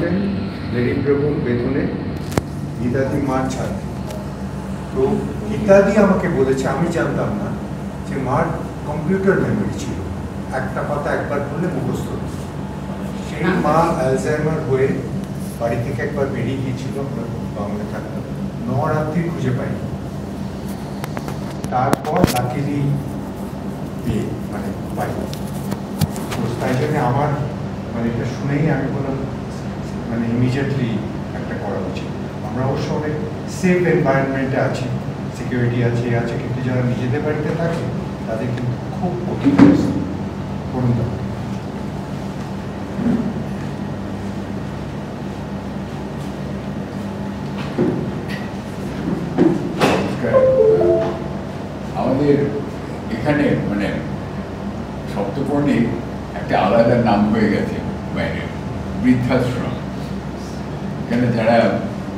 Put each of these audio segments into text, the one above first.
পড়াতেন লেডি বেতনে গীতাদি মার ছাত্রী। তো গীতাদি আমাকে বলেছে, আমি জানতাম না যে মার কম্পিউটার মেমোরি ছিল, একটা কথা একবার বললে মুখস্থ। সেই মা অ্যালজাইমার হয়ে বাড়ি থেকে একবার বেরিয়ে গিয়েছিল, আমরা বাংলায় থাকতাম, নরাত্রি খুঁজে পাইনি। তারপর লাকিলি বিয়ে মানে পাই। তাই জন্য আমার মানে এটা শুনেই আমি বললাম মানে ইমিডিয়েটলি একটা করা উচিত। আমরা অবশ্য অনেক সেফ এনভায়রনমেন্টে আছি, সিকিউরিটি আছে, কিন্তু যারা নিজেদের বাড়িতে থাকে তাদের কিন্তু খুব কঠিন করুন। আমাদের এখানে মানে সপ্তপর্ণে একটা আলাদা নাম হয়ে গেছে বাইরে, বৃদ্ধাশ্রম। এখানে যারা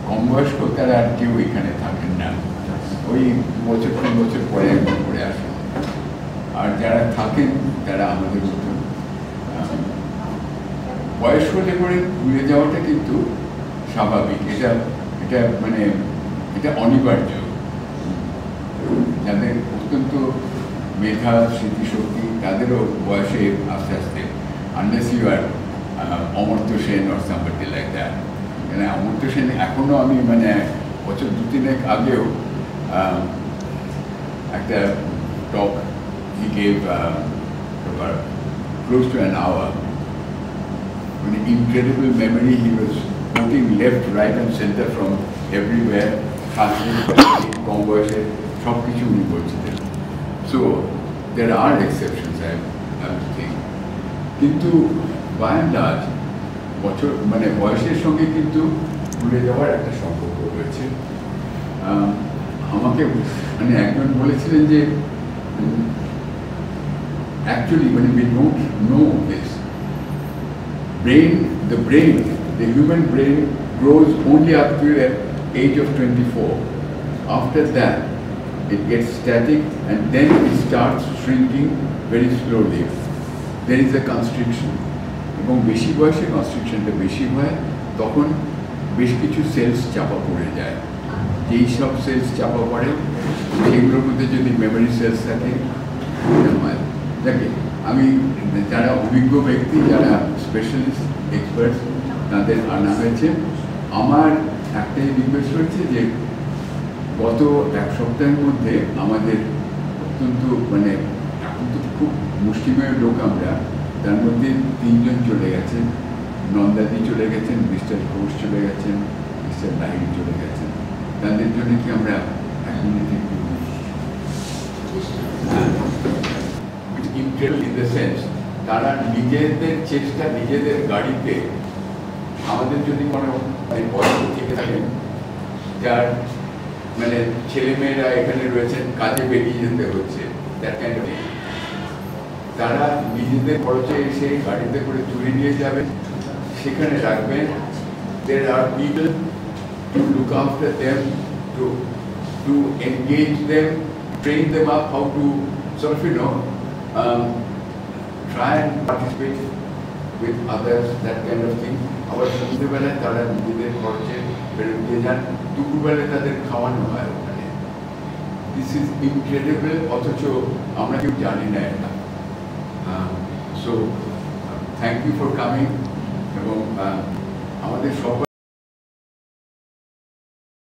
কম বয়স্ক তারা আর কেউ এখানে থাকেন না, ওই বছর পরে একবার করে আসেন। আর যারা থাকেন তারা আমাদের মতন বয়স হলে পরে ভুলে যাওয়াটা কিন্তু স্বাভাবিক, এটা মানে এটা অনিবার্য। যাদের অত্যন্ত মেধা স্মৃতিশক্তি তাদেরও বয়সে আস্তে আস্তে, unless you are Amartya Sen or somebody like that. মানে অমর্ত্য সেন এখনো আমি মানে বছর 2-3 আগেও একটা টক he gave close to an hour. An incredible memory. He was quoting left, right and center from everywhere. কম বয়সে সব কিছু উনি বলছিলেন। So there are exceptions, I think. কিন্তু by and large বছর মানে বয়সের সঙ্গে কিন্তু ভুলে যাওয়ার একটা সম্পর্ক রয়েছে। আমাকে মানে একজন বলেছিলেন যে actually when we don't know this, the human brain grows only up to the age of 24. After that it gets static and then it starts shrinking very slowly. There is a constriction, এবং বেশি বয়সে কনস্ট্রিকশনটা বেশি হয়, তখন বেশ কিছু sales চাপা পড়ে যায়। যেই সব সেলস চাপা পড়ে সেগুলোর মধ্যে যদি মেমোরি সেলস থাকে হয়। দেখে আমি যারা অভিজ্ঞ ব্যক্তি, যারা স্পেশালিস্ট এক্সপার্টস, তাদের আনা হয়েছে। আমার একটাই রিকোয়েস্ট হচ্ছে যে গত এক সপ্তাহের মধ্যে আমাদের অত্যন্ত মানে এখন তো খুব মুষ্টিমেয় লোক আমরা, তার মধ্যে 3 জন চলে গেছেন। নন্দাদি চলে গেছেন, মিস্টার ঘোষ চলে গেছেন, মিস্টার লাহিড়ী চলে গেছেন। তাদের জন্য কি আমরা 1 মিনিট একটু ইন দ্য সেন্স, তারা নিজেদের চেষ্টা নিজেদের গাড়িতে আমাদের যদি কোনো বয়স্ক থেকে থাকেন, যার মানে ছেলেমেয়েরা এখানে রয়েছেন, কাজে বেরিয়ে যেতে হচ্ছে, দ্যাট কাইন্ড অফ, তারা নিজেদের খরচে এসে গাড়িতে করে তুলে নিয়ে যাবেন, সেখানে রাখবেন। There are people to look after them, to engage them, train them up how to sort of try and participate with others, that kind of thing. আবার সন্ধ্যেবেলায় তারা নিজেদের খরচে বেরোতে যান, দুপুরবেলায় তাদের খাওয়ানো হয় ওখানে। দিস ইজ ইনক্রেডিবল, অথচ আমরা কেউ জানি না এটা। So thank you for coming, এবং আমাদের সবাই